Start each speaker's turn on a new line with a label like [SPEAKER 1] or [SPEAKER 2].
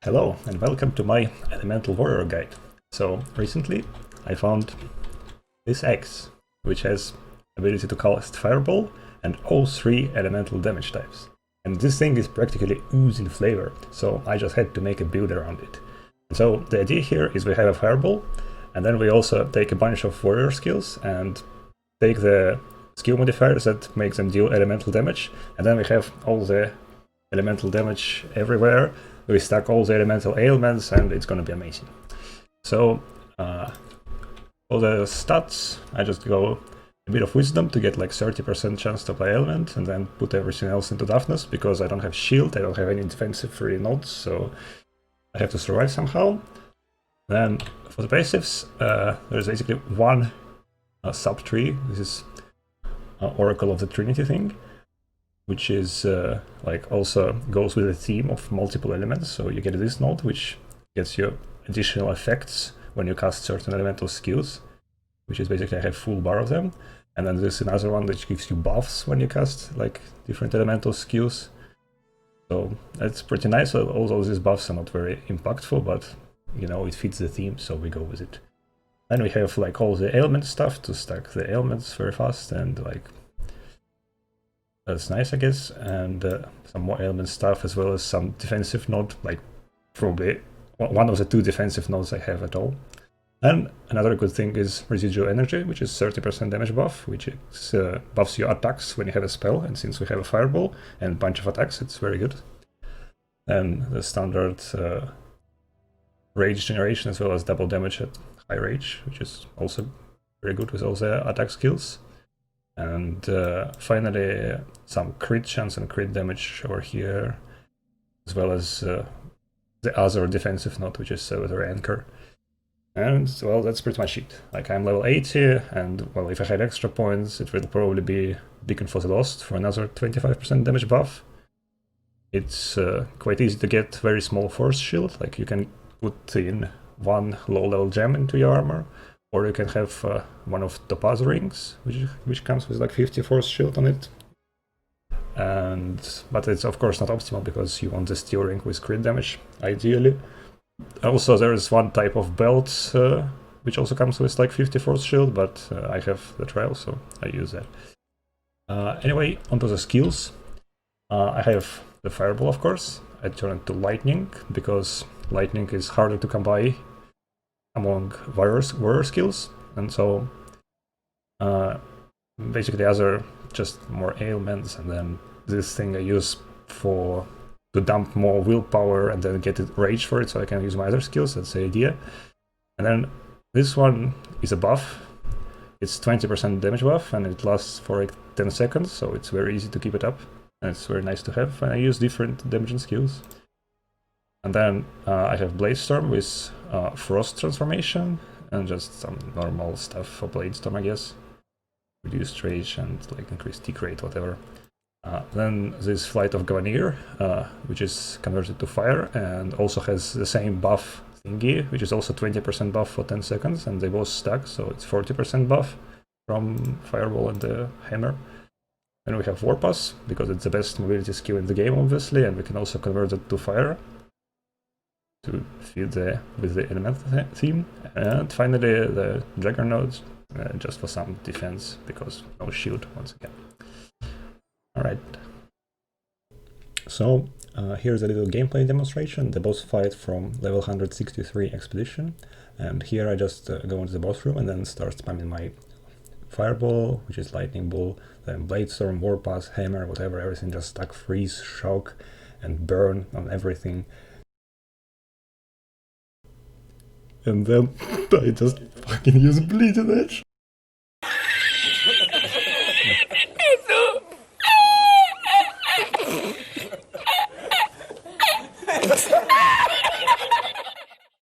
[SPEAKER 1] Hello and welcome to my Elemental Warrior guide. So recently I found this axe, which has ability to cast Fireball and all 3 elemental damage types. And this thing is practically oozing flavor, so I just had to make a build around it. So the idea here is we have a Fireball, and then we also take a bunch of warrior skills and take the skill modifiers that make them deal elemental damage, and then we have all the elemental damage everywhere. We stack all the elemental ailments and it's gonna be amazing. So for the stats, I just go a bit of wisdom to get like 30% chance to apply ailment, and then put everything else into toughness because I don't have shield, I don't have any defensive free nodes, so I have to survive somehow. Then for the passives, there's basically one sub-tree. This is Oracle of the Trinity thing, which is like also goes with a theme of multiple elements. So you get this node, which gets you additional effects when you cast certain elemental skills, which is basically I have full bar of them. And then there's another one which gives you buffs when you cast like different elemental skills. So that's pretty nice. Although these buffs are not very impactful, but you know, it fits the theme, so we go with it. Then we have like all the ailment stuff to stack the ailments very fast, and like that's nice, I guess, and some more ailment stuff, as well as some defensive node, like probably one of the 2 defensive nodes I have at all. And another good thing is residual energy, which is 30% damage buff, which is, buffs your attacks when you have a spell, and since we have a fireball and a bunch of attacks, it's very good. And the standard rage generation, as well as double damage at high rage, which is also very good with all the attack skills. And finally, some crit chance and crit damage over here, as well as the other defensive node, which is Salutary Anchor. And well, that's pretty much it. Like, I'm level 80, and well, if I had extra points, it will probably be Beacon for the Lost for another 25% damage buff. It's quite easy to get very small force shield. Like, you can put in 1 low-level gem into your armor, or you can have one of Topaz rings, which comes with like 50 force shield on it. But it's of course not optimal because you want the steel ring with crit damage, ideally. Also, there is one type of belt which also comes with like 50 force shield, but I have the trial, so I use that. Anyway, onto the skills. I have the Fireball, of course. I turn it to Lightning because Lightning is harder to come by among warrior skills, and so basically other just more ailments, and then this thing I use to dump more willpower and then get rage for it so I can use my other skills. That's the idea. And then this one is a buff. It's 20% damage buff and it lasts for like 10 seconds, so it's very easy to keep it up and it's very nice to have, and I use different damaging skills. And then I have Blade Storm with Frost transformation and just some normal stuff for Blade Storm, I guess. Reduced rage and like increased tick rate, whatever. Then this Flight of Gavanir, which is converted to fire and also has the same buff thingy, which is also 20% buff for 10 seconds, and they both stack, so it's 40% buff from Fireball and the Hammer. Then we have Warpass, because it's the best mobility skill in the game, obviously, and we can also convert it to fire to fit with the elemental theme. And finally the Juggernaut, just for some defense, because no shield once again. Alright, so here's a little gameplay demonstration, the boss fight from level 163 Expedition. And here I just go into the boss room and then start spamming my Fireball, which is Lightning Ball, then Blade Storm, Warpass, Hammer, whatever, everything just stack, freeze, shock, and burn on everything. And then I just fucking use Bleeding Edge.